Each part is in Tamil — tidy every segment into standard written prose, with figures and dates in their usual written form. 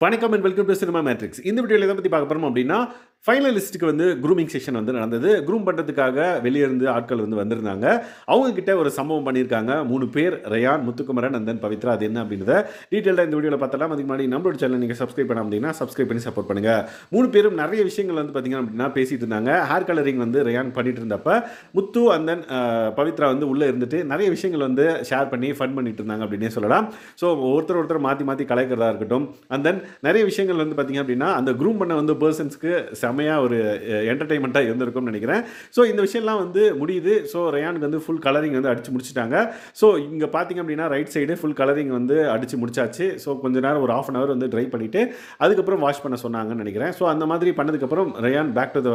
வணக்கம் and welcome to cinema matrix. இந்த வீடியோவில் எதை பற்றி பார்க்க போகிறோம் அப்படின்னா, ஃபைனலிஸ்ட்டுக்கு வந்து க்ரூமிங் செஷன் வந்து நடந்தது. க்ரூம் பண்ணுறதுக்காக வெளியே இருந்து ஆட்கள் வந்து வந்திருந்தாங்க. அவங்க கிட்ட ஒரு சம்பவம் பண்ணியிருக்காங்க. 3 பேர் ரயான், முத்துக்குமரன் அண்ட் தென் பவித்ரா. அது என்ன அப்படின்றத டீட்டெயிலாக இந்த வீடியோவில் பார்த்தலாம். அதுக்கு முன்னாடி நம்மளோட சேனல் நீங்கள் சப்ஸ்கிரைப் பண்ண அப்படின்னா சப்ஸ்கிரைப் பண்ணி சப்போர்ட் பண்ணுங்கள். 3 பேரும் நிறைய விஷயங்கள் வந்து பார்த்தீங்க அப்படின்னா பேசிகிட்டு இருந்தாங்க. ஹேர் கலரிங் வந்து ரயான் பண்ணிட்டு இருந்தப்ப முத்து அண்ட் தென் பவித்ரா வந்து உள்ளே இருந்துட்டு நிறைய விஷயங்கள் வந்து ஷேர் பண்ணி ஃபன் பண்ணிட்டு இருந்தாங்க அப்படின்னே சொல்லலாம். ஸோ ஒருத்தர் மாற்றி மாற்றி கலைக்கிறதா இருக்கட்டும், அண்ட் தென் நிறைய விஷயங்கள் வந்து பார்த்திங்க அப்படின்னா அந்த க்ரூம் பண்ண வந்து பர்சன்ஸ்க்கு செமையாக ஒரு என்டர்டைன்மெண்ட்டாக இருந்திருக்கும்னு நினைக்கிறேன். ஸோ இந்த விஷயம்லாம் வந்து முடியுது. ஸோ ரயானுக்கு வந்து ஃபுல் கலரிங் வந்து அடித்து முடிச்சிட்டாங்க. ஸோ இங்கே பார்த்திங்க அப்படின்னா ரைட் சைடு ஃபுல் கலரிங் வந்து அடித்து முடிச்சாச்சு. ஸோ கொஞ்ச நேரம் ஒரு 1/2 hour வந்து ட்ரை பண்ணிவிட்டு அதுக்கப்புறம் வாஷ் பண்ண சொன்னாங்கன்னு நினைக்கிறேன். ஸோ அந்த மாதிரி பண்ணதுக்கப்புறம் Ryan back to the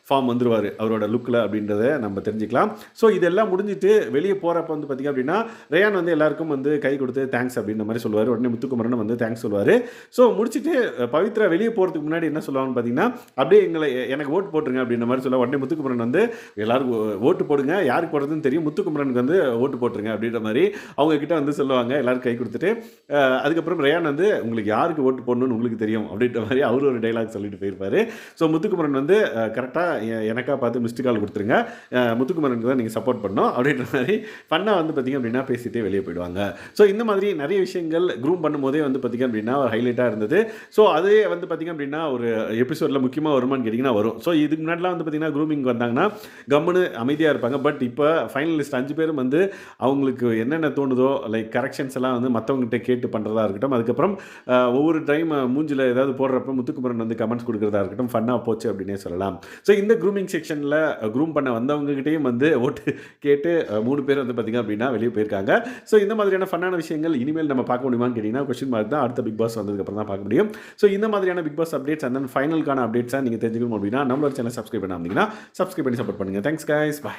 form வந்துருவார் அவரோட லுக்கில் அப்படின்றத நம்ம தெரிஞ்சுக்கலாம். ஸோ இதெல்லாம் முடிஞ்சிட்டு வெளியே போகிறப்ப வந்து பார்த்திங்க அப்படின்னா ரயான் வந்து எல்லாருக்கும் வந்து கை கொடுத்து தேங்க்ஸ் அப்படின்ற மாதிரி சொல்லுவார். உடனே முத்துக்குமரன் வந்து தேங்க்ஸ் சொல்லுவார். ஸோ முடிச்சுட்டு பவித்ரா வெளியே போகிறதுக்கு முன்னாடி என்ன சொல்லுவாங்கன்னு பார்த்தீங்கன்னா, அப்படியே எனக்கு ஓட்டு போட்டுருங்க அப்படின்ற மாதிரி சொல்லுவாங்க. உடனே முத்துக்குமரன் வந்து எல்லாரும் ஓட்டு போடுங்க, யாருக்கு போடுறதுன்னு தெரியும், முத்துக்குமரனுக்கு வந்து ஓட்டு போட்டுருங்க அப்படின்ற மாதிரி அவங்க கிட்ட வந்து சொல்லுவாங்க. எல்லாரும் கை கொடுத்துட்டு அதுக்கப்புறம் ரயான் வந்து உங்களுக்கு யாருக்கு ஓட்டு போடணும்னு உங்களுக்கு தெரியும் அப்படின்ற மாதிரி அவர் ஒரு டைலாக் சொல்லிட்டு போயிருப்பார். ஸோ முத்துக்குமரன் வந்து கரெக்டாக எனக்காக பார்த்து மிஸ்டு கால் கொடுத்துருங்க, முத்துக்குமரனுக்கு தான் நீங்கள் சப்போர்ட் பண்ணணும் அப்படின்ற மாதிரி ஃபன்னாக வந்து பார்த்திங்க அப்படின்னா பேசிகிட்டே வெளியே போயிடுவாங்க. ஸோ இந்த மாதிரி நிறைய விஷயங்கள் க்ரூம் பண்ணும்போதே வந்து பார்த்திங்க அப்படின்னா ஒரு ஹைலைட்டாக இருந்தது. ஸோ அதே வந்து பார்த்திங்க அப்படின்னா ஒரு எபிசோடில் முக்கியமாக வருமானு கேட்டிங்கன்னா வரும். ஸோ இதுக்கு முன்னாடிலாம் வந்து பார்த்திங்கன்னா க்ரூமிங் வந்தாங்கன்னா கம்முன்னு அமைதியாக இருப்பாங்க. பட் இப்போ ஃபைனலிஸ்ட் 5 பேரும் வந்து அவங்களுக்கு என்னென்ன தோணுதோ லைக் கரெக்ஷன்ஸ் எல்லாம் வந்து மற்றவங்ககிட்ட கேட்டு பண்ணுறதா இருக்கட்டும். அதுக்கப்புறம் ஒவ்வொரு டைம் மூஞ்சில் ஏதாவது போடுறப்ப முத்துக்குமரன் வந்து கமெண்ட்ஸ் கொடுக்குறதா இருக்கட்டும், ஃபன்னாக போச்சு அப்படின்னே சொல்லலாம். ஸோ இந்த க்ரூமிங் செக்ஷனில் க்ரூம் பண்ண வந்தவங்ககிட்டையும் வந்து ஓட்டு கேட்டு 3 பேர் வந்து பார்த்திங்க அப்படின்னா வெளியே போயிருக்காங்க. ஸோ இந்த மாதிரியான ஃபன்னான விஷயங்கள் இனிமேல் நம்ம பார்க்க முடியுமான்னு கேட்டிங்கன்னா கொஸ்டின் மார்க் தான். அடுத்த பிக் பாஸ் வந்ததுக்கப்புறம் தான் பார்க்க முடியும். ஸோ இந்த மாதிரியான big boss updates and then ஃபைனலுக்கான அப்டேட்ஸாக நீங்கள் தெரிஞ்சுக்கணும் அப்படின்னா நம்மளோட சேனல் சப்ஸ்கிரைப் பண்ணாமல் சப்ஸ்கிரைப் பண்ணி சப்போர்ட் பண்ணுங்கள். தேங்க்ஸ் கைஸ், பாய்.